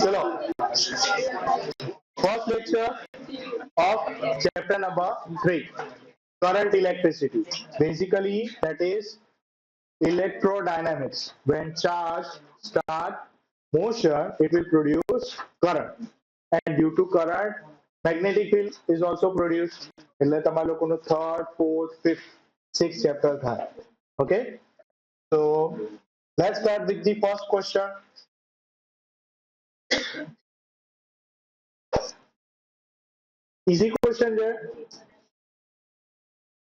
चलो, first lecture of chapter number 3, current electricity. Basically, that is electrodynamics. When charge start motion, it will produce current, and due to current, magnetic field is also produced. એટલે તમારા લોકોનો third, fourth, fifth, sixth chapter થાય. Okay, so let's start with the first question. Easy question છે.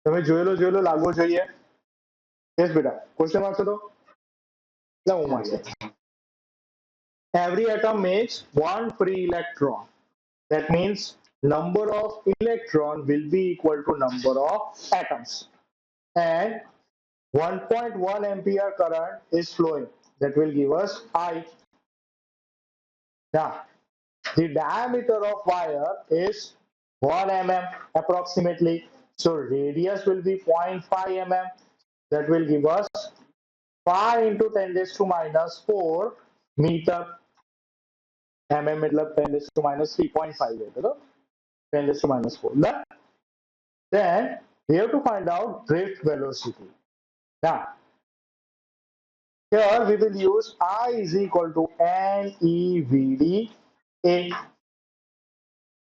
તમે જોયેલો લાગવો જોઈએ. Yes બેટા, question વાંચો તો. ના હું વાંચું. Every atom makes one free electron. That means number of electron will be equal to number of atoms. And 1.1 ampere current is flowing. That will give us I. Now, the diameter of wire is 1 mm approximately. So radius will be 0.5 mm. That will give us 5 into 10 raised to minus 4 meter. mm मतलब 10 raised to minus 3.5 है, तो 10 raised to minus 4. Then we have to find out drift velocity. Now, here we will use I is equal to NEVDA.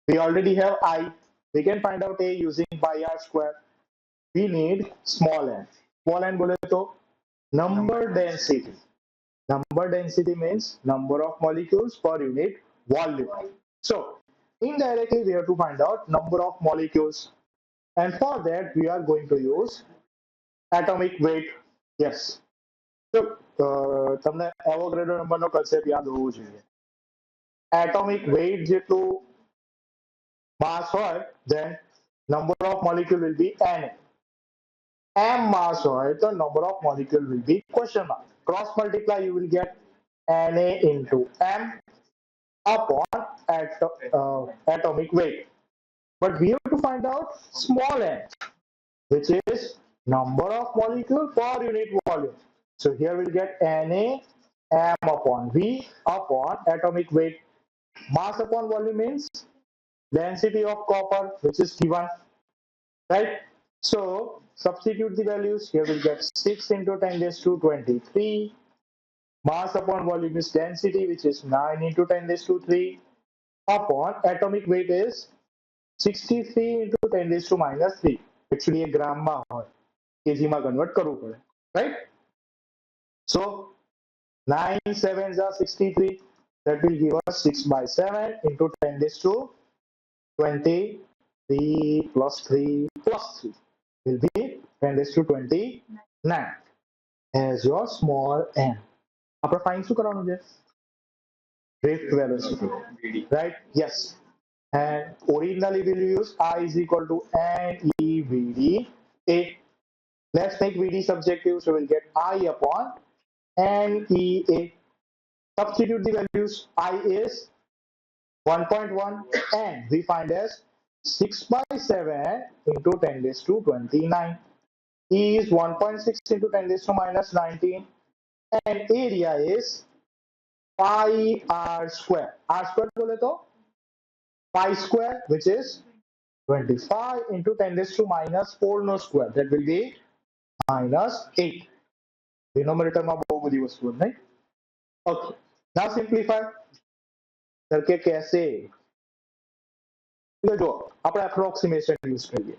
We already have I. We can find out A using pi r square. We need small n. Small n बोले तो number density. Number density means number of molecules per unit volume. So indirectly we have to find out number of molecules, and for that we are going to use atomic weight. Yes. So તમને Avogadro નંબરનો concept યાદ હોવો જોઈએ. Atomic weight જેટલું mass હોય, then number of molecule will be n. M mass હોય તો number of molecule will be question mark. Cross multiply, you will get Na into M upon atomic weight. But we have to find out small n, which is number of molecule per unit volume. So here we'll get Na M upon V upon atomic weight. Mass upon volume means density of copper, which is given, right? So substitute the values. Here we'll get 6 into 10 raised to 23. Mass upon volume is density, which is 9 into 10 raised to 3 upon atomic weight is 63 into 10 raised to minus 3. Actually a gram માં હોય, kg માં convert કરવું પડે, right? So 9 sevens are 63. That will give us 6 by 7 into 10 raised to 23 plus 3 plus 3 will be 10 raised to 29 as your small n. આપણે find શું કરવાનું છે? Drift velocity, right? Yes. And originally we'll use I is equal to NEVDA. Let's make VD subjective, so we'll get I upon NEA. Substitute the values. I is 1.1 and we find as 6 by 7 into 10 raised to 29. E is 1.6 into 10 raised to minus 19 and area is pi r square. R square बोले तो pi square, which is 25 into 10 raised to minus 4 no square. That will be minus 8. Denominator માં બહુ બધી વસ્તુઓ નહીં. Okay. Now simplify. કે कैसे? જો આપણે approximation use કરીએ.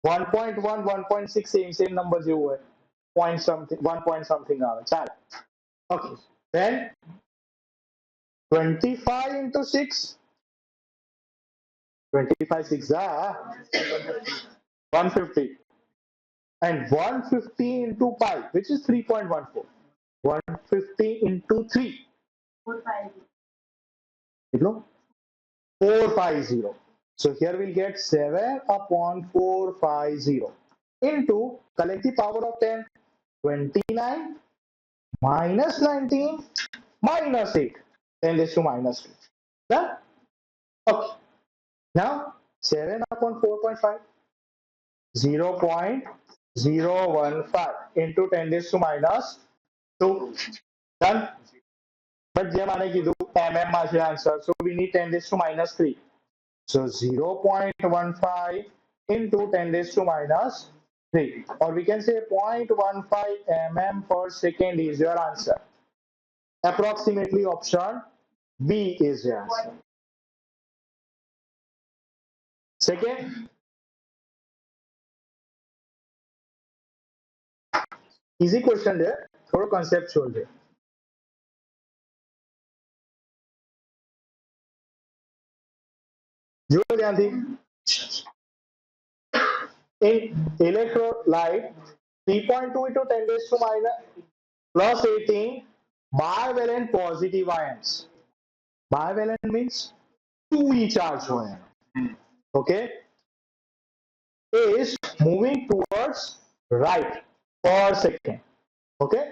1.1 1.6 same number જેવું હોય, point something 1 point something આવે, ચાલે. Okay, then 25 into 6, 25 6 are 150, and 150 into pi, which is 3.14. 150 into 3, 450. So here we'll get 7 upon 450 into, collect the power of 10, 29 minus 19 minus 8, 10 raised to minus 2. Done? Okay. Now 7 upon 4.5, 0.015 into 10 raised to minus 2. Done? But જેમ આને કીધું mm માં છે answer, so we need 10 raised to minus 3. So 0.15 into 10 raised to minus 3, or we can say 0.15 mm per second is your answer. Approximately option B is your answer. Second, easy question છે, થોડો conceptual છે. જો ધ્યાનથી, in electrolyte 3.2 into 10 raised to minus plus 18 bivalent positive ions. Bivalent means 2e charge હોય, okay, is moving towards right per second. Okay,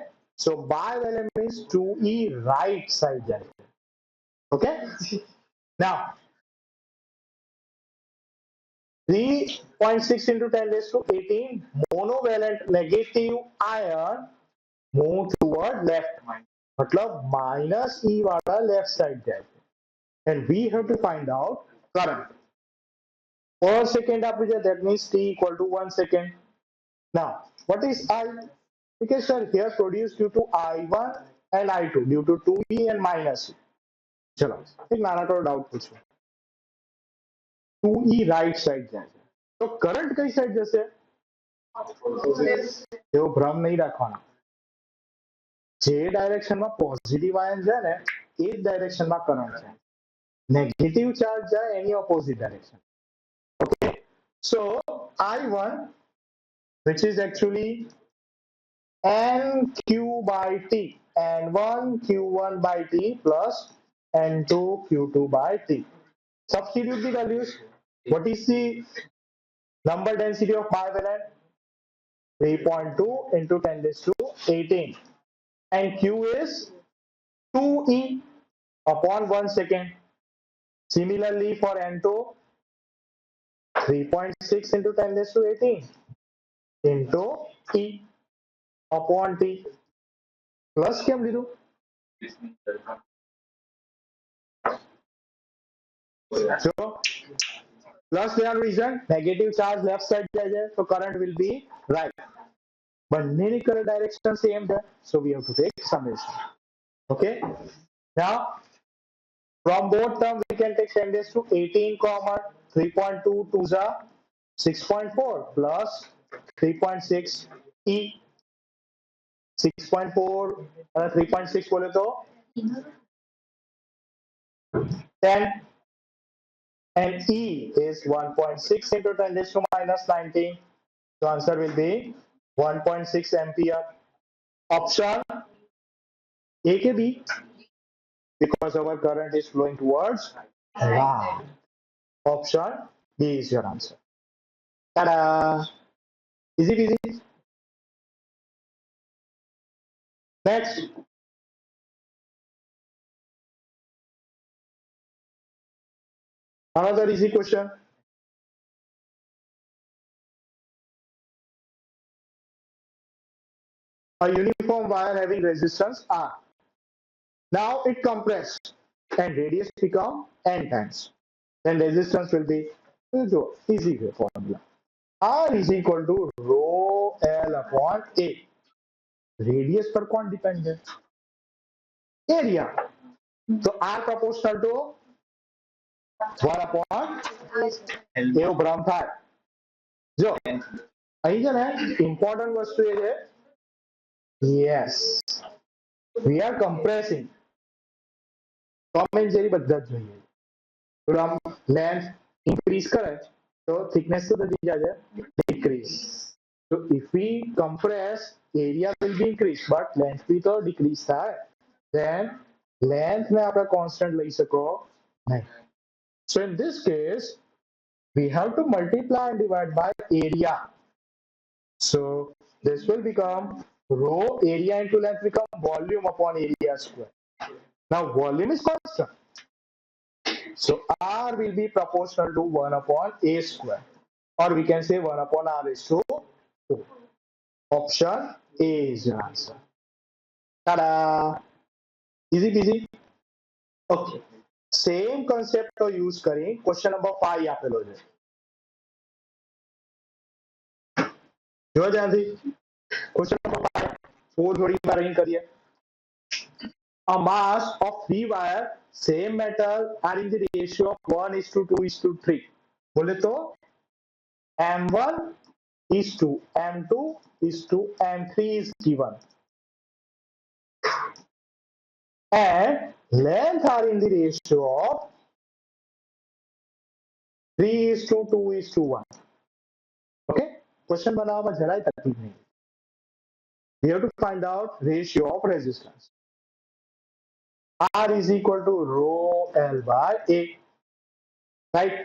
so bivalent means 2e right side જાય. Okay, now 3.6 into 10 raised to 18 monovalent negative ion move toward left, मतलब minus e वाला left side જાય, and we have to find out current per second આપ્યું છે, that means t equal to 1 second. Now what is I? Because sir here produced due to I1 and I2 due to 2e and minus e. ચલો એક નાનકડો doubt પૂછું, 2e right side જાય છે, તો current કઈ સાઈડ જશે? એવો ભ્રમ નહીં રાખવાનો, જે ડાયરેક્શનમાં પોઝિટિવ આયન જાય ને એ જ ડાયરેક્શનમાં કરંટ છે, નેગેટિવ ચાર્જ જાય એની opposite direction. Okay, so I1 which is actually Nq by T, N1 Q1 by T plus N2 Q2 by T. Substitute the values. What is the number density of bivalent? 3.2 into 10 raised to 18. And Q is 2e upon 1 second. Similarly for N2, 3.6 into 10 raised to 18 into e upon t. Plus કેમ લીધું? So plus their reason, negative charge left side જાય છે, so current will be right. બંનેની current direction same છે, so we have to take summation. Okay, now from both terms we can take 10 raised to 18 common. 3.2 2s are 6.4 plus 3.6 e 6.4 3.6 बोले तो 10, and e is 1.6 into 10 raised to minus 19. So answer will be 1.6 ampere. Option A ke B, because our current is flowing towards right. Option B is your answer. Ta-da! Easy peasy. Next. Another easy question. A uniform wire having resistance R. Now it compressed and radius become n times. Then resistance will be easy formula. R is equal to rho L upon A. Radius पर कौन depend है? Area. So R proportional to 1 upon એવું ભ્રમ થાય. જો અહીં છે ને important વસ્તુ એ છે, yes, we are compressing. Tom and Jerry બધા જ જોઈએ. તો આમ length increase કરે તો thickness તો થતી જાય છે, decrease. So if we compress, area will be increased but length भी તો decrease થાય. Then length ને આપણે constant લઈ શકો નહીં. So in this case we have to multiply and divide by area. So this will become rho area into length become volume upon area square. Now volume is constant, so R will be proportional to 1 upon A square, or we can say 1 upon R is to 2. Option A is your answer. Ta-da! Easy peasy. Okay. Same concept તો use કરી question number 5 આપેલો છે. જો ધ્યાનથી question number 5 4 જોડીમાં રહીને કરીએ. A mass of 3 wire same metal are in the ratio of 1:2:3. બોલે તો M1 is to M2 is to M3 is given. And length are in the ratio of 3:2:1. Okay, question બનાવવામાં જરાય તકલીફ નહીં. We have to find out ratio of resistance. R is equal to rho L by A. Right?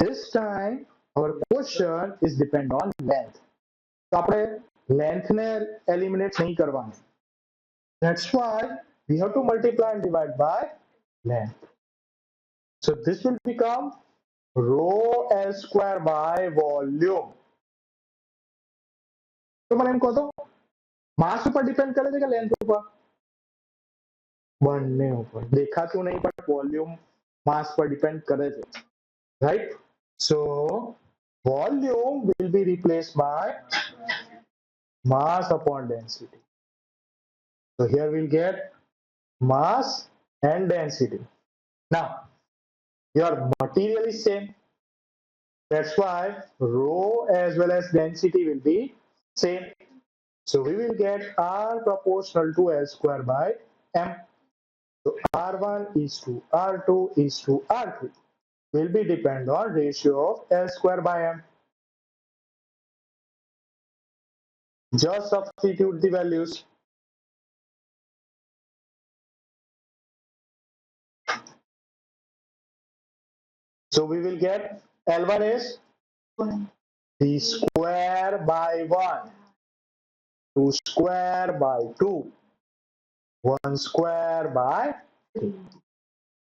This time our question is depend on length. તો આપણે length ને eliminate નહીં કરવાની. That's why we have to multiply and divide by length. So this will become rho L square by volume. તો મને એમ કહો તો માસ ઉપર ડિપેન્ડ કરે છે કે લેન્થ ઉપર? બંને ઉપર. દેખાતું નહીં પણ વોલ્યુમ માસ પર ડિપેન્ડ કરે છે. Right? So volume will be replaced by mass upon density. So here we'll get mass and density. Now your material is same. That's why rho as well as density will be same. So we will get R proportional to L square by M. So R1 is to R2 is to R3 will be depend on ratio of L square by M. Just substitute the values. So we will get L1 is the square by 1, 2 square by 2, 1 square by 3.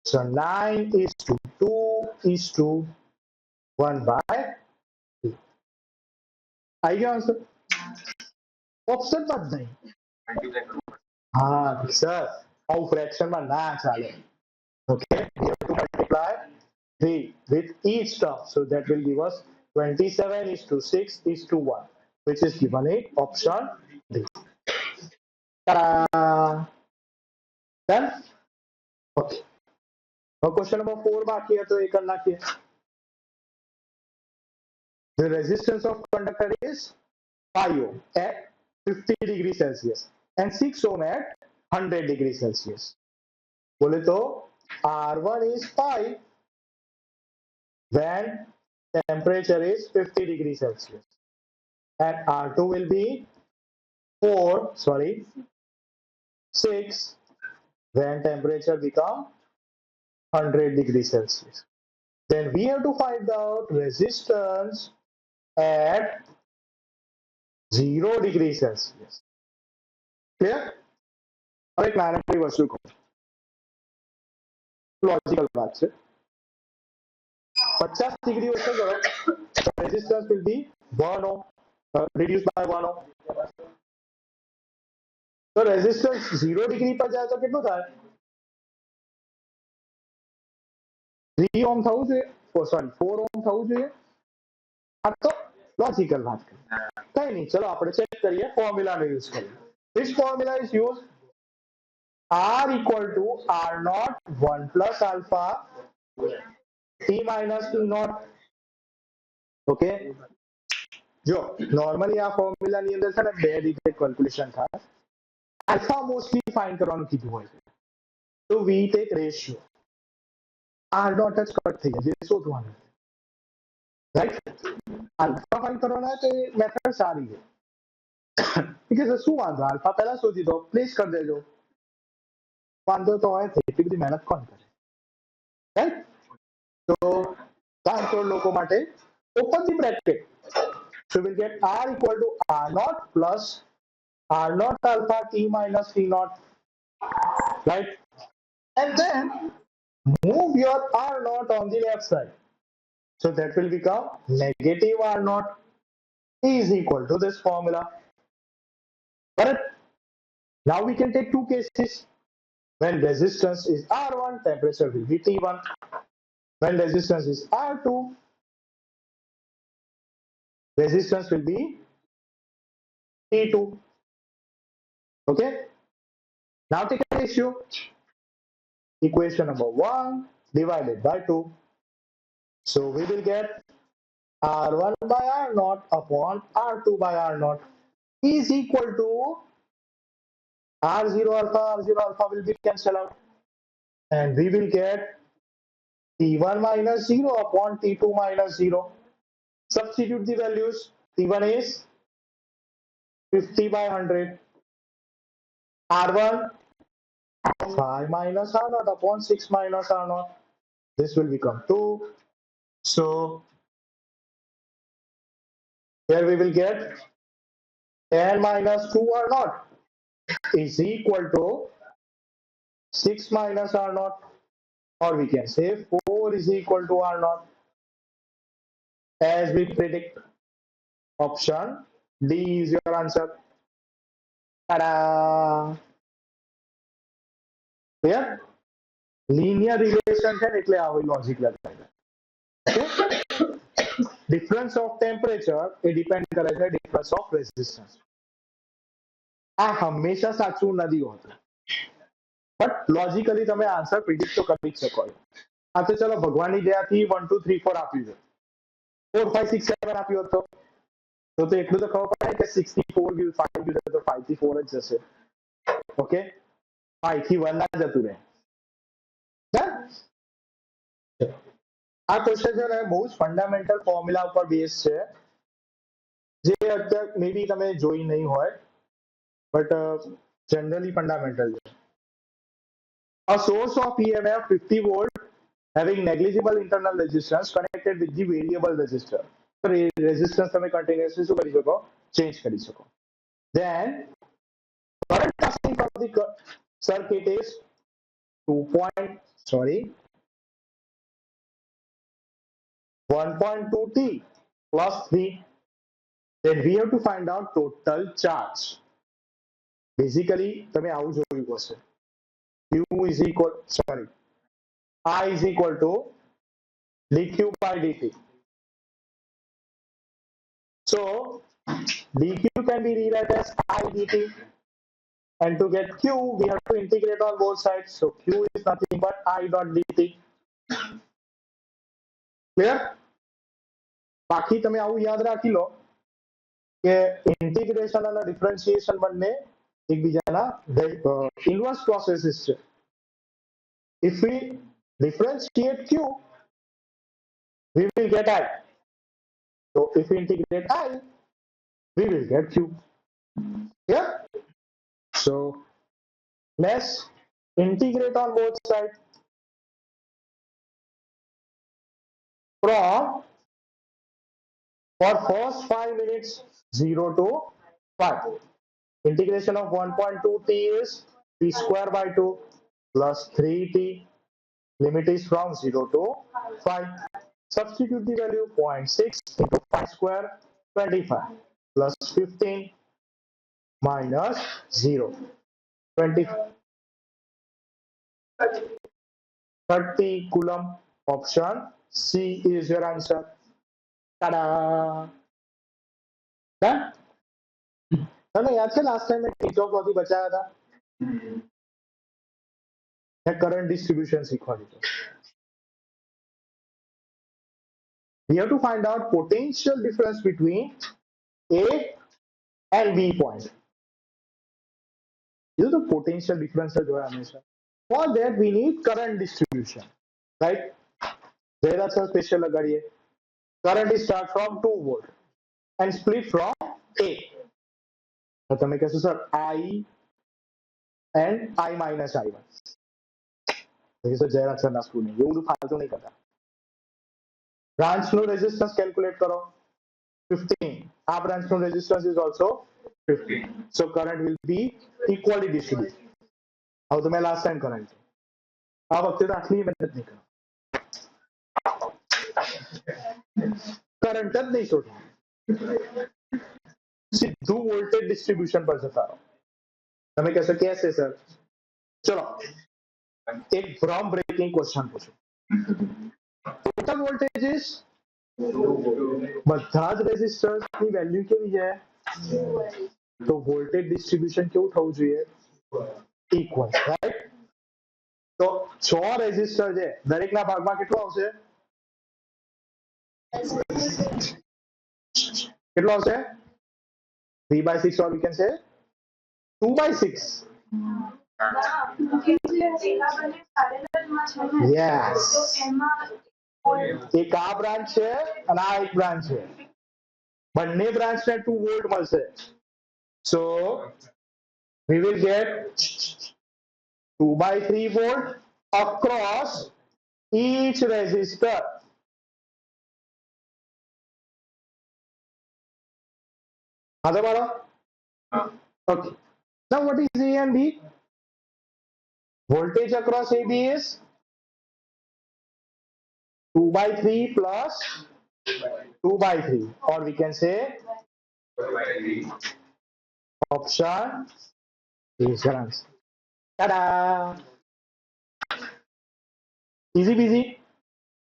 So 9 is to 2 is to 1 by 3. आई गया answer? Option मत नहीं. हाँ sir, और fraction में ना चाले. Okay, we have to multiply 3 with each term. So that will give us 27 is to 6 is to 1, which is given in option D. Ta-da! Done? Okay. Now question number 4 बाकी है तो एक करना क्या? The resistance of conductor is 5 ohm at 50 degrees Celsius and 6 ohm at 100 degrees Celsius. बोले तो R1 is 5 when temperature is 50 degrees Celsius and R2 will be 6 when temperature become 100 degrees Celsius. Then we have to find out resistance at 0 degrees Celsius. Clear? હવે એક નાની વસ્તુ કહું, logical વાત છે. 50 degree ઓછો કરો તો resistance will be 1 ohm reduced by 1 ohm. તો રેઝિસ્ટન્સ 0 ડિગ્રી પર જાય તો કેટલું થાય? 3 ઓહ્મ થવું જોઈએ, સોરી 4 ઓહ્મ થવું જોઈએ. આ તો લોજિકલ વાત કરી. કઈ નહીં, ચલો આપણે ચેક કરીએ, ફોર્મ્યુલાનો યુઝ કરીએ. Which formula is used? R equal to R naught 1 plus alpha T minus T naught. Okay. જો નોર્મલી આ ફોર્મ્યુલાની અંદર છે ને બે રીતે કેલ્ક્યુલેશન થાય. આલ્ફા મોસ્ટલી ફાઇન્ડ કરવાનું કીધું હોય છે. તો we take ratio. R naught જ કટ થઈ જાય, જે શોધવાનું. રાઈટ? આલ્ફા ફાઇન્ડ કરવાના તો એ મેથડ સારી છે. કે શું વાંધો, આલ્ફા પહેલા શોધી દો, પ્લીઝ કરી દેજો. વાંધો તો હોય, એટલી બધી મહેનત કોણ કરે? રાઈટ? તો 3 કરોડ લોકો માટે open the bracket. So we'll get R equal to R naught plus R naught alpha T minus T naught. Right? And then move your R naught on the left side. So that will become negative R naught is equal to this formula. Correct? Now we can take two cases. When resistance is R1, temperature will be T1. When resistance is R2, resistance will be T2. Okay, now take a ratio. Equation number 1 divided by 2. So we will get R1 by R0 upon R2 by R0 is equal to R0 alpha will be cancelled out, and we will get T1 minus 0 upon T2 minus 0. Substitute the values. T1 is 50 by 100. R1 5 minus R0 upon 6 minus R0. This will become 2. So here we will get 10 minus 2 R0 is equal to 6 minus R0, or we can say 4 is equal to R0, as we predict. Option D is your answer. Ta-da! Clear? Linear relation છે એટલે આવી logic લગાવી. Difference of temperature A depend કરે છે difference of resistance. આ હંમેશા સાચું નથી હોતું, બટ લોજિકલી તમે આન્સર પ્રિડિક્ટ તો કરી જ શકો. આ તો ચલો ભગવાનની દયાથી 1 2 3 4 આપ્યું છે, 4 5 6 7 આપ્યું હોત તો એટલું તો ખબર પડે કે 6 થી 4 ગયું, 5 ગયું તો 5 થી 4 જ જશે. ઓકે, 5 થી 1 ના જતું રહે. આ ક્વેશ્ચન છે ને બહુ જ ફંડામેન્ટલ ફોર્મ્યુલા ઉપર બેઝ છે, જે અત્યારે મે બી તમે જોઈ નહીં હોય, બટ જનરલી ફંડામેન્ટલ છે. A source of EMF 50 volt having negligible internal resistance connected with the variable resistor. So resistance તમે continuously શું કરી શકો? ચેન્જ કરી શકો. Then current passing from the circuit is 1.2 T plus 3. Then we have to find out total charge. Basically તમે આવું જોયું હશે. I is equal to dq by dt. So dq can be rewritten as I dt, and to get q we have to integrate on both sides. So q is nothing but I dot dt. Clear? બાકી તમે આવું યાદ રાખી લો કે integration અને differentiation બંને એકબીજાના inverse processes છે. If we differentiate q, we will get I. So if we integrate I, we will get q. Yeah? So let's integrate on both sides. From for first 5 minutes 0 to 5. Integration of 1.2 t is t square by 2 plus 3t. Limit is from 0 to 5. Substitute the value 0.6 into 5 square 25 plus 15 minus 0 25 30 coulomb. Option C is your answer. Ta-da! તમને યાદ છે last time મેં ટીચોક માંથી બચાવ્યા હતા? મેં current distribution શીખવા દીધું. We have to find out potential difference between A and B point. This is the potential difference જોયા હંમેશા. For that we need current distribution, right? There are some special લગાડીએ. Current is start from 2 volt and split from A. તો તમે કહેશો sir I and I minus I1. તો Jayraj સરના school એવું બધું ફાલતું નહીં કરતા. બ્રાન્ચ નો રેઝિસ્ટન્સ કેલ્ક્યુલેટ કરો 15. આ બ્રાન્ચ નો resistance is also 15. So current will be equally distributed. હવે તમે લાસ્ટ ટાઈમ કરંટ આ વખતે તો આટલી મહેનત નહીં કરો, કરંટ જ નહીં શોધો, સીધું વોલ્ટેજ ડિસ્ટ્રીબ્યુશન પર જતા રહો. તમે કહેશો કેસે સર? ચલો એક ભ્રમ બ્રેકિંગ ક્વેશ્ચન પૂછું. ટોટલ વોલ્ટેજ ઇઝ બધા જ રેઝિસ્ટર્સ ની વેલ્યુ કેવી છે? તો વોલ્ટેજ ડિસ્ટ્રીબ્યુશન કેવું થવું જોઈએ? Equal, right? તો 6 રેઝિસ્ટર છે, દરેકના ભાગમાં કેટલો આવશે? કેટલો આવશે? 3/6 or we can say 2/6. Yes. એક આ બ્રાન્ચ છે અને આ એક બ્રાન્ચ છે, બંને બ્રાન્ચને 2 વોલ્ટ મળશે. So we will get 2/3 volt across each resistor. Okay. Now what is A and B? Voltage across AB is 2/3 plus 2/3, or we can say option is your answer. Ta-da! Easy peasy.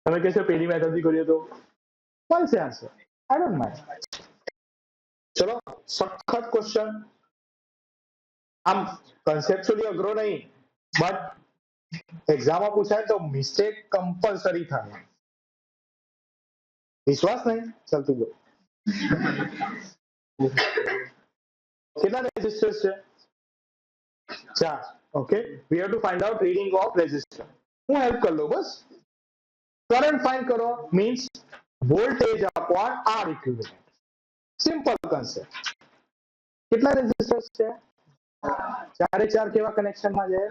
તમે કહેશો પેલી મેથડથી કરીએ તો મળશે answer. I don't mind. ચલો સખત question, આમ કન્સેપ્ચ્યુઅલી અઘરો નહીં, બટ એક્ઝામમાં પૂછાય તો મિસ્ટેક કમ્પલસરી થાય. વિશ્વાસ નહીં? ચાલતું ગયો. કેટલા રેઝિસ્ટર્સ છે? 4. Okay, we have to find out reading of resistor. હું હેલ્પ કરી લઉં બસ. કરંટ ફાઇન્ડ કરો means voltage upon R equivalent. Simple concept. કેટલા રેઝિસ્ટર્સ છે? 4 4 કેવા કનેક્શનમાં છે?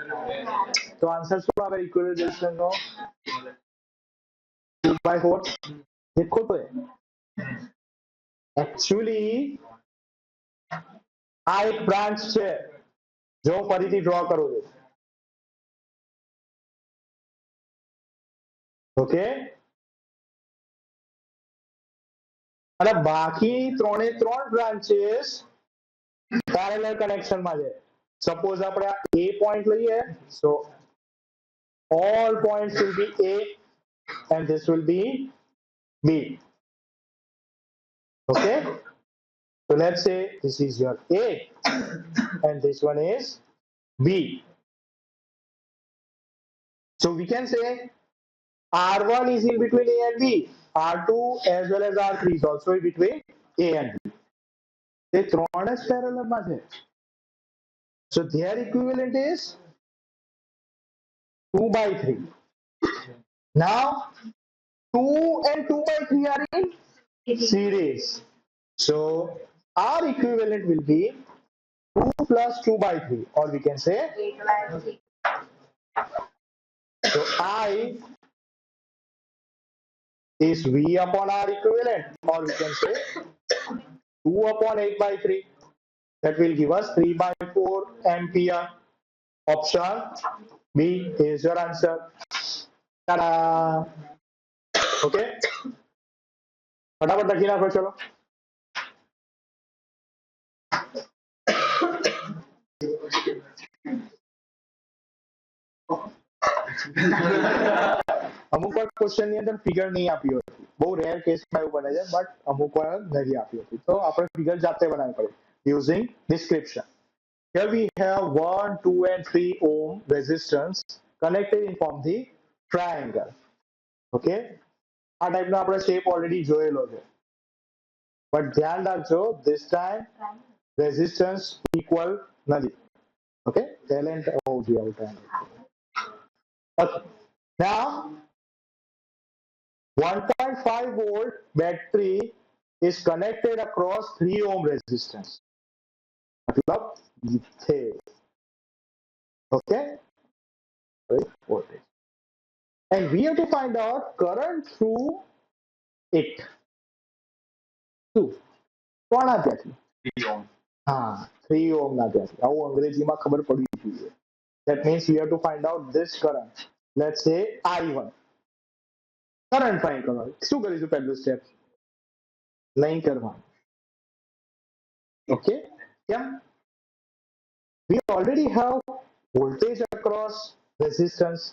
તો આન્સર શું આવે ઇક્વિવેલન્ટ રેઝિસ્ટન્સનો? 2/4. એ ખોટો છે. એકચ્યુઅલી આ એક બ્રાન્ચ છે, જો ફરીથી ડ્રો કરું છું. ઓકે, અને બાકી 3 બ્રાન્ચીસ પેરેલલ કનેક્શનમાં છે. સપોઝ આપણે આ A પોઈન્ટ લઈએ, so all points will be A and this will be B. Okay, so let's say this is your A and this one is B. So we can say R1 is in between A and B, R2 as well as R3 is also in between A and B. તે ત્રણ જ પેરેલલમાં છે. So their equivalent is 2/3. Now 2 and 2/3 are in series. So our equivalent will be 2 plus 2/3, or we can say so I is V upon R equivalent, or we can say 2 upon 8/3. That will give us 3/4 ampere. Option B is your answer. Ta-da! Okay, फटाफट लखी नाखो चलो. અમુક વાર question ની અંદર figure નહીં આપી હોય, બહુ રેર કેસમાં એવું બને છે, બટ અમુક વાર નથી આપી હતી, તો આપણે ફિગર જાતે બનાવવી પડે using description. Here we have 1, 2 and 3 ohm resistance connected in form the triangle. Okay, આ ટાઈપનો આપણે શેપ ઓલરેડી જોયેલો છે, બટ ધ્યાન રાખજો this time resistance equal નથી. Okay, ટેલેન્ટ હોવું જોઈએ આવું time. Okay, now 1.5 volt battery is connected across 3 ohm resistance. मतलब इथे. Okay, voltage, and we have to find out current through it. કોના ત્યાંથી? 3 ohm. હા, 3 ohm ના ત્યાંથી. આવું અંગ્રેજીમાં ખબર પડવી જોઈએ. That means we have to find out this current. Let's say I1. Current find કરવાનો. શું કરીશું પહેલું સ્ટેપ? નહીં કરવાનું. ઓકે, કેમ? We already have voltage across resistance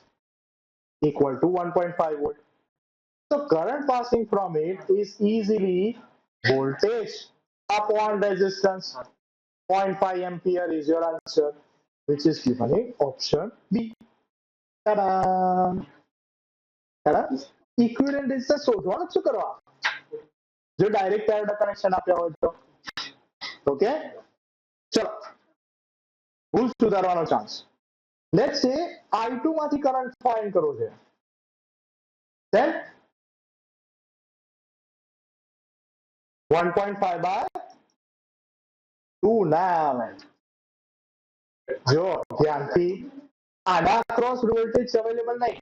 equal to 1.5 volt. So current passing from it is easily voltage upon resistance. 0.5 ampere is your answer, which is given in option B. Ta-da! Ta-da! Equivalent resistance શોધવાનું શું કરવા? જો direct parallel connection આપ્યા હોય તો. Okay, ચલો ભૂલ સુધારવાનો ચાન્સ. લેટ્સ સે I2 માંથી કરંટ ફાઇન્ડ કરવો છે. Then 1.5 by 2 ના જો ધ્યાનથી આના અક્રોસ વોલ્ટેજ અવેલેબલ નહીં,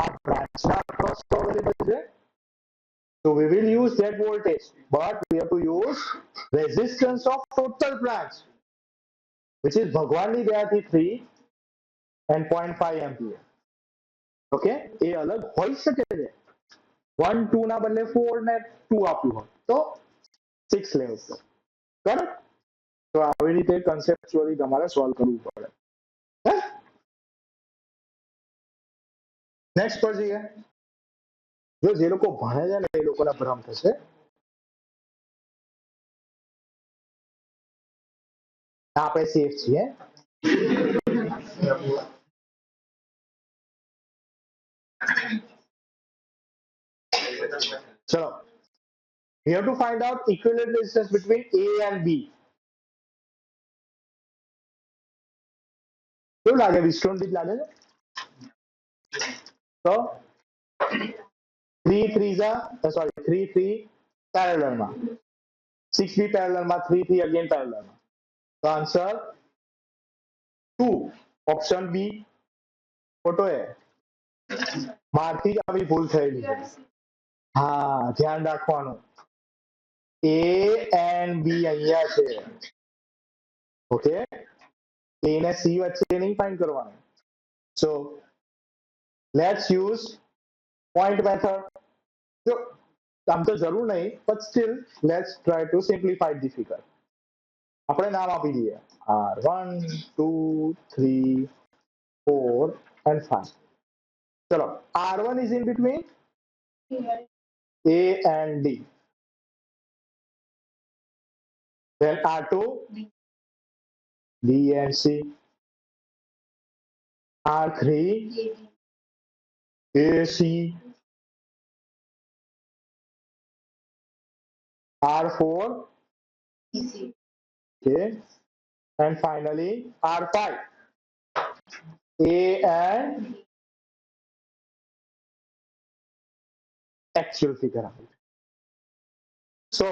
આ બ્રાન્ચના અક્રોસ અવેલેબલ છે. So we will use that voltage, but we have to use resistance of total branch, which is ભગવાનની દયાથી 3 and 0.5 ampere. ઓકે, એ અલગ હોઈ શકે છે. 1 2 ના બદલે 4 ને 2 આપ્યું હોય તો 6 લેવું પડે. કરેક્ટ? તો આવી રીતે કન્સેપ્ચ્યુઅલી તમારે સોલ્વ કરવું પડે. નેક્સ્ટ પર જઈએ. જો જે લોકો ભણે છે ને એ લોકોને ભ્રમ થશે. આપણે સેફ છીએ. ચલો, we have to find out equivalent resistance between A and B. કેવું લાગે? વિસ્ટોન થી લાગે છે? તો 3 3 પેરેલલ માં, 6 બી પેરેલલ માં, 3 3 અગેન પેરેલલ માં. તો આન્સર 2 ઓપ્શન બી ખોટો હે. મારથી જ આવી ભૂલ થયેલી છે. હા, ધ્યાન રાખવાનું. A and B અહીંયા છે. ઓકે, A ને C વચ્ચે નહીં ફાઇન્ડ કરવાનું. So let's use point method. જો આમ તો જરૂર નહીં, but still let's try to simplify the figure. આપણે નામ આપી દઈએ R1 2 3 4 and 5. ચલો, R1 is in between A and D. Then R2 B and C. R3 A C. R4 okay, and finally R5 A and actual figure. So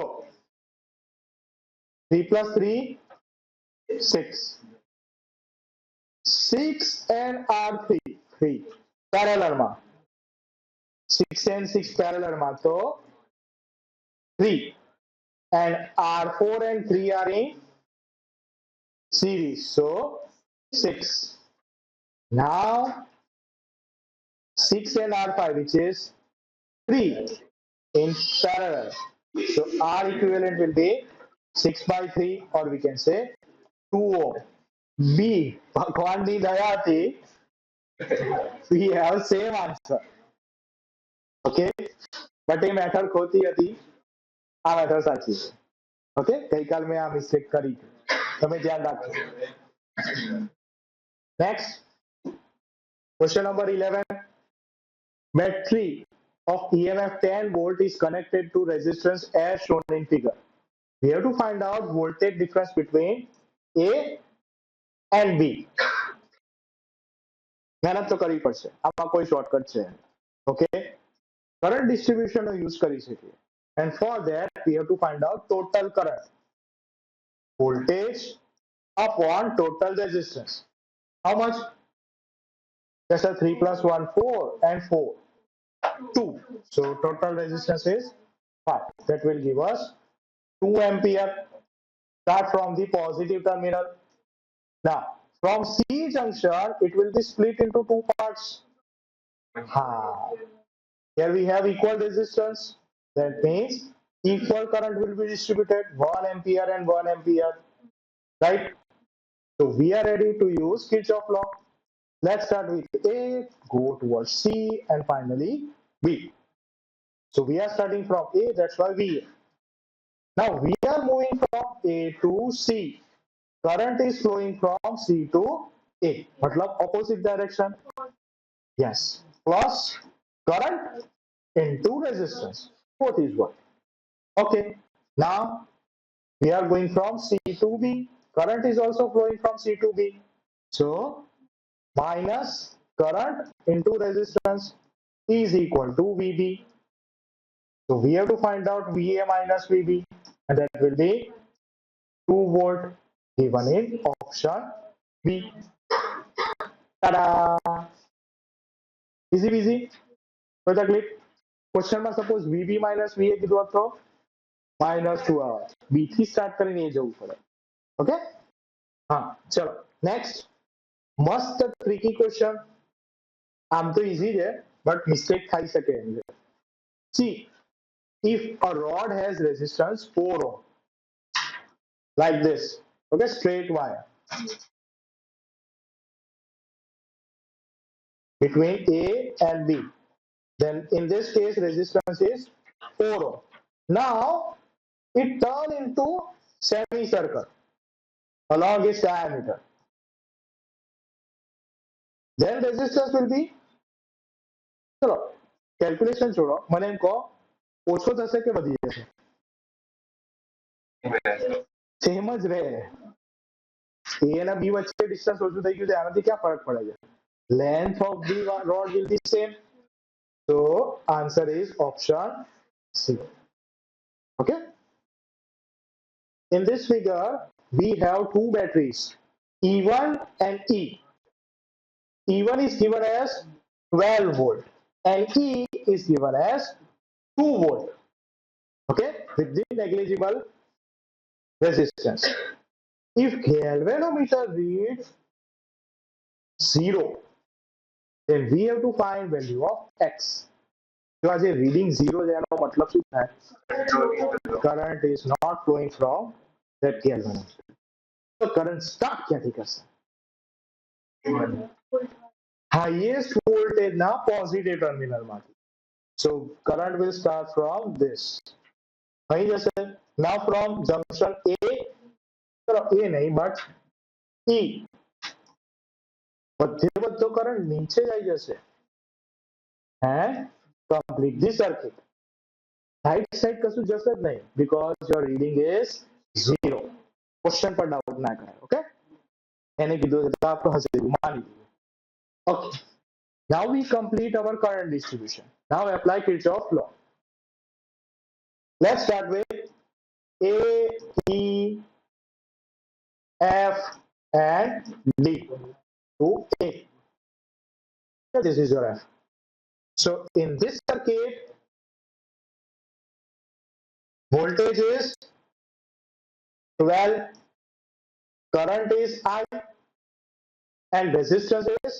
3 plus 3 6 and R3 3 parallel માં, 6 and 6 parallel માં, તો 3 and R4 and 3 are in series, so 6. Now 6 and R5, which is 3 in parallel, so R equivalent will be 6 by 3, or we can say 2 ohm. B, ભગવાનની દયાથી we have same answer. Okay, but A method ખોટી હતી, આ method સાચી છે. Okay, ગઈકાલ મેં આ મિસ્ટેક કરી, તમે ધ્યાન રાખજો. Next, question number 11. Battery of EMF 10 volt is connected to resistance as shown in figure. We have to find out voltage difference between A and B. મહેનત તો કરવી પડશે, આમાં કોઈ શોર્ટકટ છે. ઓકે, કરંટ ડિસ્ટ્રીબ્યુશનનો યુઝ કરી શકીએ. And for that we have to find out total current, voltage upon total resistance. How much? Just a 3 plus 1 4 and 4 2. So total resistance is 5. That will give us 2 ampere. Start from the positive terminal. Now from C junction it will be split into two parts. Here we have equal resistance. That means equal current will be distributed, 1 ampere and 1 ampere, right? So we are ready to use Kirchhoff law. Let's start with A, go towards C, and finally B. So we are starting from A, that's why we. Now we are moving from A to C. Current is flowing from C to A. मतलब opposite direction. Yes. Plus current into resistance. Both is what? Okay. Now we are going from C to B. Current is also flowing from C to B. So minus current into resistance is equal to VB. So we have to find out VA minus VB, and that will be 2 volt given in option B. Ta-da! Easy peasy. કોઈ તકલીફ? ક્વેશ્ચનમાં suppose VB minus VA કીધું હોત તો -2 આવે. B થી start કરીને એ જવું પડે. ઓકે? હા, ચલો નેક્સ્ટ. મસ્ત ટ્રિકી ક્વેશ્ચન. આમ તો ઈઝી છે, બટ મિસ્ટેક થઈ શકે એમ છે. See, if a rod has resistance 4 ohm, like this, okay, straight wire between A and B, then in this case resistance is 4 ohm. Now it turn into semicircle along its diameter. Then resistance will be, ચલો calculation છોડો, મને એમ કહો ઓછો થશે કે વધી જશે? Same જ રહે. A અને B વચ્ચે ડિસ્ટન્સ ઓછું થઈ ગયું છે, આનાથી ક્યાં ફરક પડે છે? Length of the rod will be same. So answer is option C. Okay. In this figure we have two batteries, E1 and E. E1 is given as 12 volt and E is given as 2 volt. Okay, with the negligible resistance. If galvanometer reads 0, then we have to find value of X. જો આજે reading 0 છે એનો મતલબ શું થાય? Current is not flowing from that galvanometer. So current start ક્યાંથી કરશે? Highest voltage ના positive terminal માંથી. So current will start from this. અહીં જશે. Now from junction A, ચલો A નહીં but E, બધો કરંટ નીચે જ આવી જશે and complete the circuit. Right side કશું જશે જ નહીં because your reading is 0. Question પર ડાઉટ ના કરાય. ઓકે, એને કીધું એટલે આપણે હસેલું માની લીધું. Okay, now we complete our current distribution. Now apply Kirchhoff's law. Let's start with A, E, F and D to A. So this is your F. So in this circuit, voltage is 12, current is I, and resistance is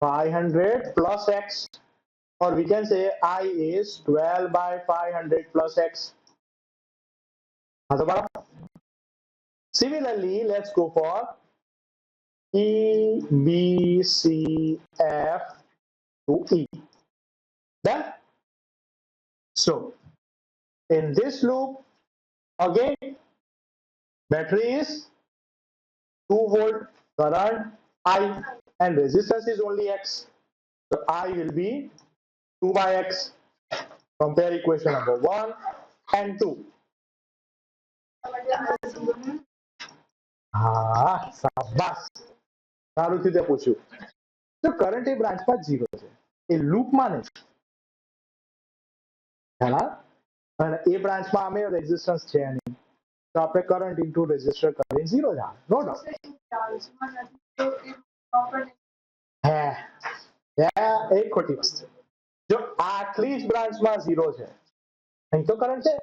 500 plus X, or we can say I is 12 by 500 plus X. Similarly, let's go for E, B, C, F to E. Done? So in this loop, again, battery is 2 volt, current I, and resistance is only X. So I will be 2 by X. Compare equation number 1 and 2. હા શાબાશ, સારું થયું તે પૂછ્યું. તો current એ બ્રાન્ચમાં 0 છે, એ લૂપમાં નહીં. ખ્યાલ? અને એ બ્રાન્ચમાં અમે રેઝિસ્ટન્સ છે નહીં, તો આપણે કરંટ ઇન્ટુ રેઝિસ્ટર કરીને 0 જ આવે. No doubt. હે એક ખોટી વસ્તુ, જો આટલી જ બ્રાન્ચમાં 0 છે, અહીં તો કરંટ છે,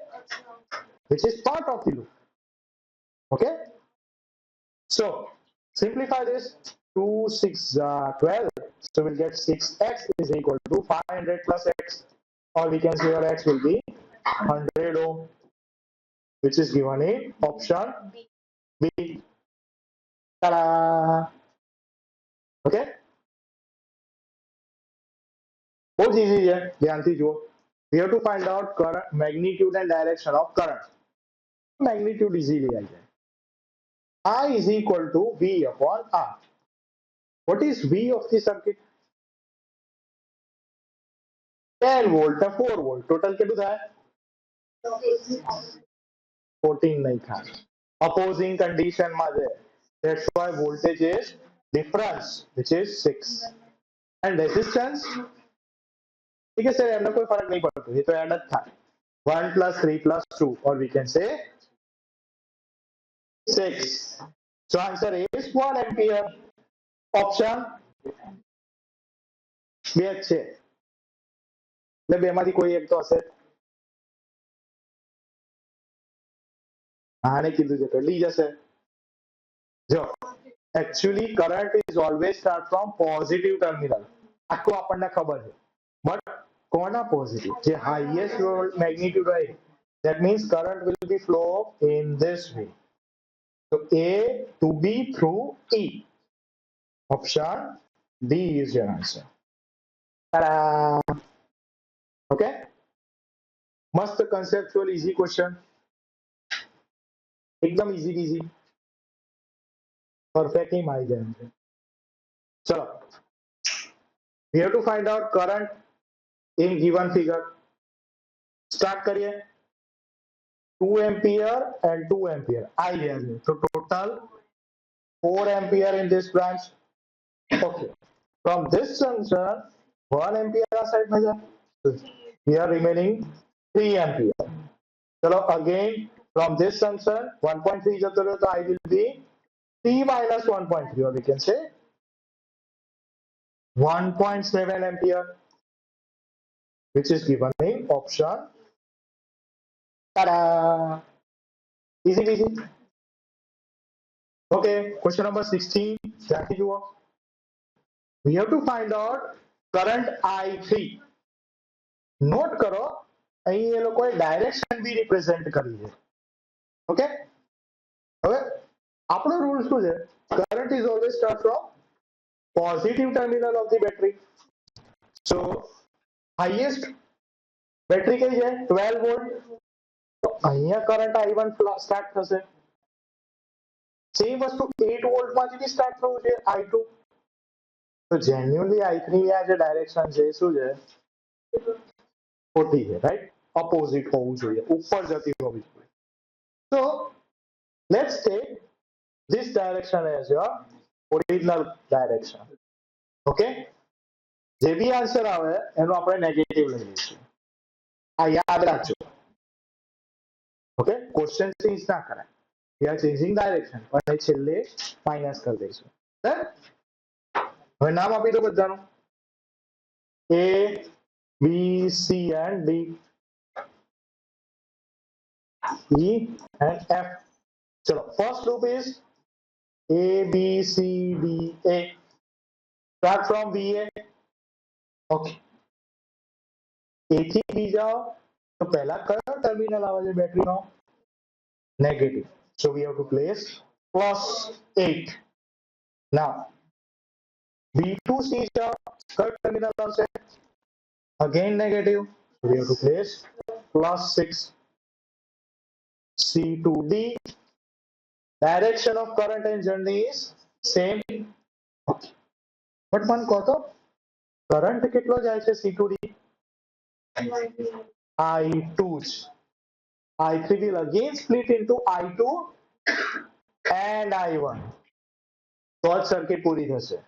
which is part of the loop. Okay, so simplify this. 2 6 12, so we'll get 6x is equal to 500 plus x, or we can say our x will be 100 ohm, which is given in option B. Ta-da! Okay, બહુ જ easy છે, ધ્યાનથી જુઓ. We have to find out current, magnitude and direction of current. Magnitude easily આવી જાય. I is equal to V upon R. What is V of the circuit? 10 volt ને 4 volt, total કેટલું થાય? 14 નહીં થાય. Opposing condition માં છે. That's why voltage is difference, which is 6. And resistance, ठीक है सर, એમને કોઈ ફરક નહીં પડતો, એ તો એડ જ થાય. 1 plus 3 plus 2, or we can say 6. So answer is 1 ampere. Option બે જ છે, એટલે બેમાંથી કોઈ એક તો હશે. આને કીધું છે તો લી જશે. જો actually current is always start from positive terminal. આખું આપણને ખબર છે, બટ કોના પોઝિટિવ? જે હાઈએસ્ટ મેગ્નિટ્યુડ હોય, that means current will be flow in this way. So A to B through E. Option D is your answer. Ta-da! Okay, મસ્ત conceptual easy question, એકદમ easy easy, perfectly મારી જાય છે. ચલો, we have to find out current in given figure. Start કરીએ. 2 ampere and 2 ampere I value, so total 4 ampere in this branch. Okay, from this junction 1 ampere side में જાય, here remaining 3 ampere. चलो again from this junction 1.3 જતો રહ્યો, તો I will be 3 minus 1.3, or we can say 1.7 ampere, which is given in option. Ta-da! Easy peasy. Okay, question number 16. ધ્યાનથી જુઓ. We have to find out current I3. Note કરો, અહીં એ લોકોએ direction બી represent કરી છે. ઓકે, હવે આપણો rule શું છે? Current is always start from positive terminal of the battery. So highest battery કઈ છે? 12 વોલ્ટ. તો અહીંયા કરંટ I1 સ્ટાર્ટ થશે. સેમ વસ્તુ 8 વોલ્ટમાંથી બી સ્ટાર્ટ થવું છે, I2. તો જેન્યુઅલી I3 ની આ જે ડાયરેક્શન છે એ શું છે? ખોટી છે, રાઈટ? ઓપોઝિટ હોવું જોઈએ, ઉપર જતી હોવી જોઈએ. So let's take this direction as your original direction. Okay, જે બી આન્સર આવે એનો આપણે નેગેટિવ લઈ લઈશું. આ યાદ રાખજો. ઓકે, ક્વેશ્ચન ચેન્જ ના કરાય. We are changing direction, પણ એ છેલ્લે માઇનસ કરી દઈશું. હવે નામ આપી દો બધાનું. A, B, C and D, E and F. ચલો, first loop is A, B, C, D, A. Start from VA. Okay. A થી B જાઓ તો પહેલા કયો ટર્મિનલ આવે છે બેટરીનો? Negative. So we have to place +8. Now B to C જાઓ, કયો ટર્મિનલ આવશે? Again negative. So we have to place +6. C to D. Direction of current and journey is same. Okay. But મને કહો તો current કેટલો જાય છે C to D? I2. I3 will again split into I2 and I1. Short circuit પૂરી થશે.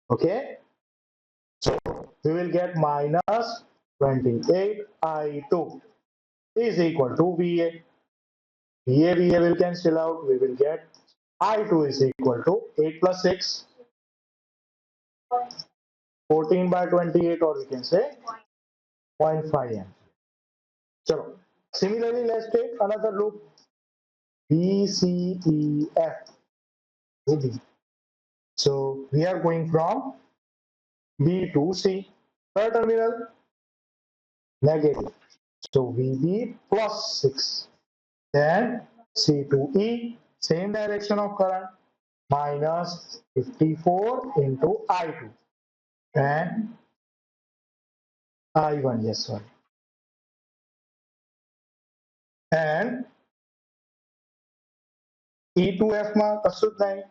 Okay, so we will get minus 28 I2 is equal to VA. VA will cancel out. We will get I2 is equal to 8 plus 6, 14 by 28, or we can say 0.5 amp. Chalo, similarly let's take another loop. B, C, E, F, B. So we are going from B to C. Third terminal negative. So VB +6. Then C to E, same direction of current. minus 54 into I2 and I1, yes, sorry. And E2F માં કશું જ નહીં.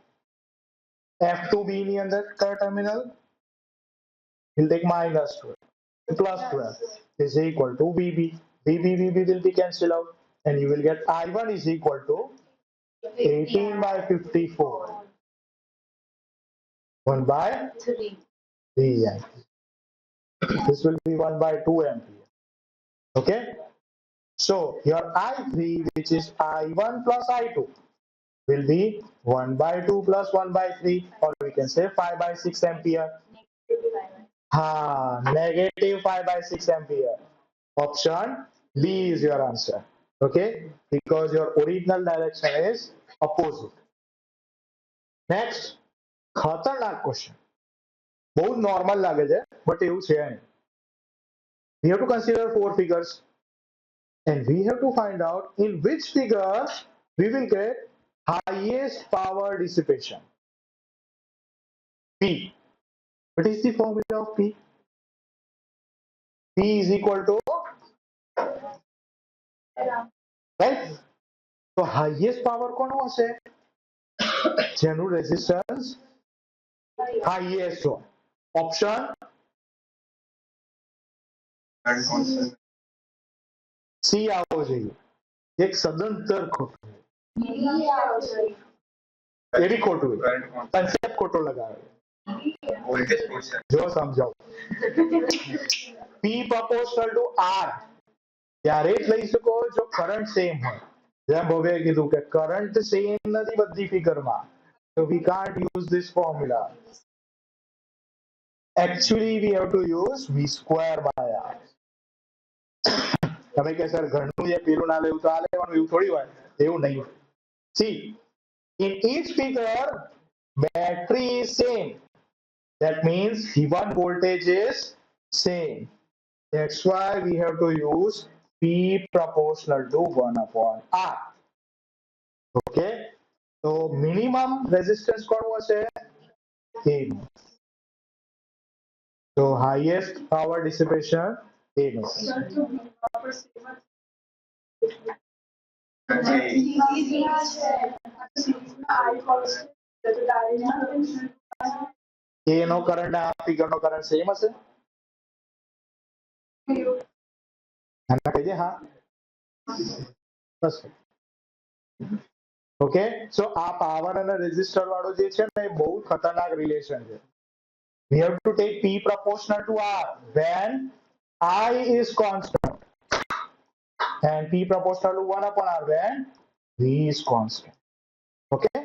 F2B ની અંદર કયો terminal? We'll take minus 12 plus 12 is equal to VB. VB will be cancelled out and you will get I1 is equal to 18 by 54. 1 by 3 ampere. This will be 1 by 2 ampere. Okay. So your I3, which is I1 plus I2, will be 1 by 2 plus 1 by 3, or we can say 5 by 6 ampere. Negative 5 by 6 ampere. Option B is your answer. Okay, because your original direction is opposite. Next, ખતરનાક question. બહુ normal લાગે છે, but એવું છે નહીં. We have to consider 4 figures and we have to find out in which figure we will get highest power dissipation. P. What is the formula of P? P is equal to, right? So highest power કોનો હશે? જેનું resistance highest હોય. Option C આવવો જોઈએ. એક સદંતર ખોટું. એ બી ખોટું. કન્સેપ્ટ ખોટો લગાવે. જો સમજાવું. P proportional to R ત્યારે જ લઈ શકો જો કરંટ સેમ હોય. જેમ ભવ્યએ કીધું કે કરંટ સેમ નથી બધી ફિગરમાં, so we can't use this formula. Actually we have to use V square by R. તમે કે સર ઘરનું જે પેલું ના લેવું તો આ લેવાનું, એવું થોડી હોય. એવું નહીં. See, in each figure battery is same. That means given voltage is same. That's why we have to use P proportional to 1 upon R. Okay. So minimum resistance કોણ હશે? A. So highest power dissipation A. A નો current આ figure નો current same હશે? આના કહી દે હા. Okay, સો આ પાવર અને રેઝિસ્ટર વાળો જે છે ને એ બહુ ખતરનાક રિલેશન છે. We have to take P proportional to R when I is constant and P proportional to 1 upon R when V is constant. Okay,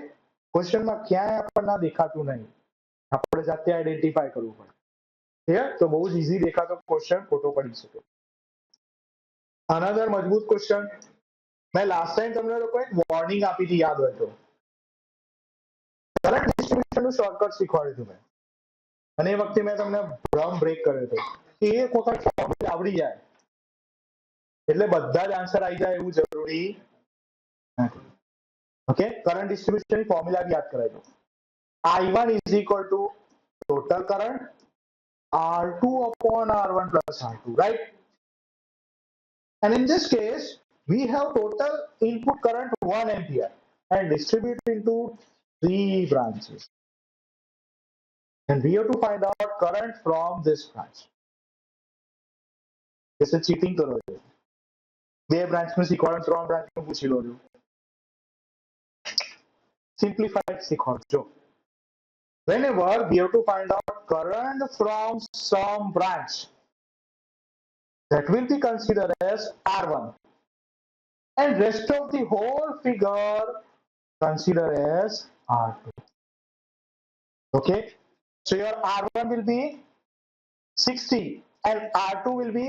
question માં ક્યાંય આપણને દેખાતું નહીં, આપણે જાતે આઈડેન્ટિફાઈ કરવું પડે. ક્લિયર? તો બહુ જ ઈઝી દેખાતો ક્વેશ્ચન ખોટો પડી શકે. અનધર મજબૂત ક્વેશ્ચન, મેં લાસ્ટ ટાઈમ તમને લોકોએ વોર્નિંગ આપી હતી, યાદ હોય તો. કરંટ ડિસ્ટ્રીબ્યુશન નું શોર્ટકટ શીખવાડ્યું હતું મેં, અને એ વખતે મેં તમને ભ્રમ બ્રેક કર્યો હતો કે એક વખત ફોર્મ્યુલા આવડી જાય એટલે બધા જ આન્સર આવી જાય એવું જરૂરી નથી. ઓકે, કરંટ ડિસ્ટ્રીબ્યુશન ની ફોર્મ્યુલા બી યાદ કરાવી દો. I1 is equal to total current R2 upon R1 plus R2, right? And in this case, we have total input current 1 ampere and distributed into 3 branches. And we have to find out current from this branch. जैसे cheating करो, 2 branch में सीखवाड़ो, 3 branch में पूछी लो. Simplified सीखवाड़ो. Whenever we have to find out current from some branch, that will be considered as R1, and rest of the whole figure consider as R2. Okay, so your R1 will be 60 and R2 will be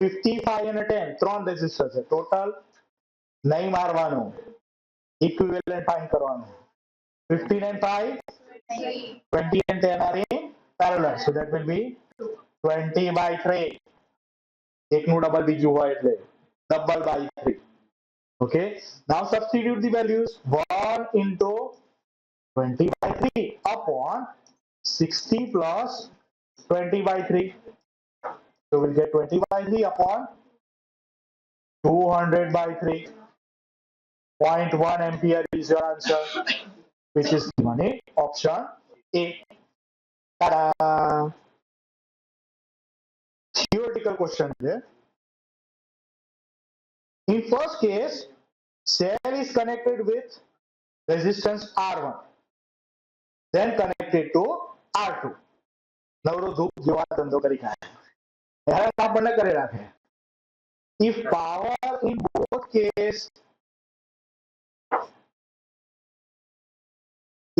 55 and 10. 3 resistors है total, नहीं मारवानो, equivalent find करवानो. 15 and 5, 20 and 10 are in parallel, so that will be 20 by 3. એકનું double બીજું હોય એટલે double by 3. Okay, now substitute the values. 1 into 20/3 upon 60 plus 20/3. So we'll get 20/3 upon 200/3. 0.1 ampere is your answer, which is given in option A. Ta-da! Theoretical question there. In first case, cell is connected with resistance R1, then connected to R2. નવરો ધૂપ જેવા ધંધો કરી ખાય હેરાન આપણને કરી રાખે. If power in both case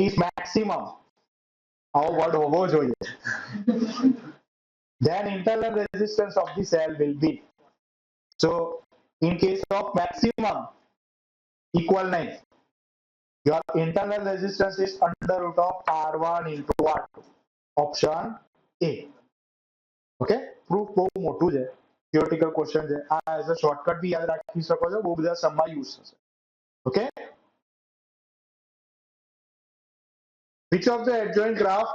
is maximum, આવો વર્ડ હોવો જોઈએ, then internal resistance of the cell will be. So in case of maximum equal 9, your internal resistance is under root of R1 into R2. Option A. Okay, proof બહુ મોટું છે, theoretical question છે. આ as a shortcut બી યાદ રાખી શકો છો, બહુ બધા સમમાં યુઝ થશે. Okay, which of the adjoint graph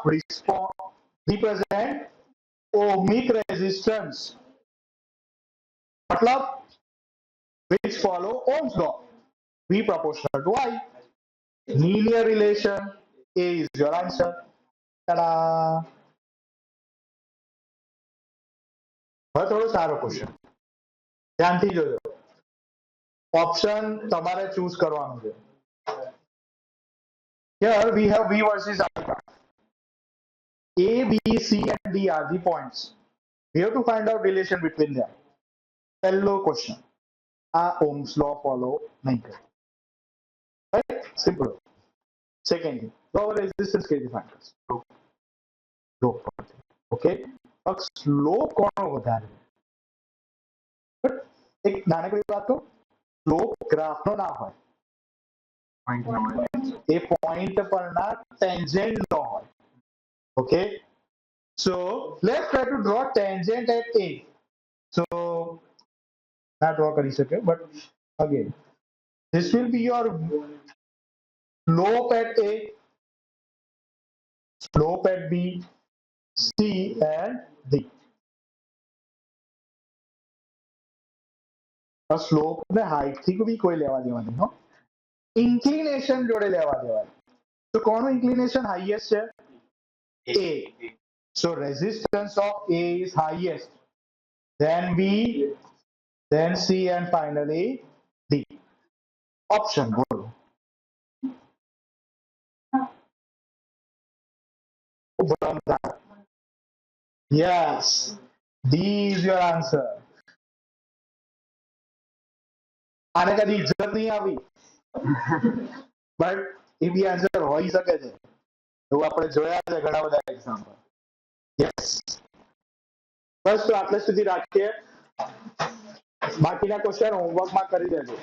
represent ohmic resistance? मतलब which follow Ohm's law, V proportional to I. Linear relation, A is your answer. Ta-da! હવે થોડો સારો ક્વેશ્ચન, ધ્યાનથી જોજો. ઓપ્શન તમારે ચૂઝ કરવાનું છે. Here we have V versus I. A, B, C and D are the points. We have to find out relation between them. પહેલો question, આ ઓહ્મ્સ લો ફોલો નહીં કરે, રાઈટ? સિમ્પલ. સેકન્ડ, તો હવે રેઝિસ્ટન્સ કેવી ફાઇન્ડ કરશે? સ્લોપ પરથી. Okay, slope કોનો વધારે? બટ એક નાનકડી વાત કહું, સ્લોપ ગ્રાફનો ના હોય, એ પોઈન્ટ પરના ટેન્જેન્ટ નો હોય. Okay, so let's try to draw tangent at A. So not draw કરી શકે, but again this will be your slope at A, slope at B, C and D. આ સ્લોપ ને height થી બી કોઈ લેવા દેવા નહીં, હો. ઇન્ક્લિનેશન જોડે લેવા દેવા. તો કોનું ઇન્ક્લિનેશન હાઈએસ્ટ છે? A. So resistance of A is highest, then B, then C and finally D. Option બોલો. Yes, D is your answer. આને કદી ઇજ્જત નહીં આવી, બટ એ બી આન્સર હોઈ શકે છે, એવું આપણે જોયા છે ઘણા બધા એક્ઝામ્પલ. યસ, બસ તો આટલે સુધી રાખીએ. બાકીના ક્વેશ્ચન હોમવર્કમાં કરી દેજો.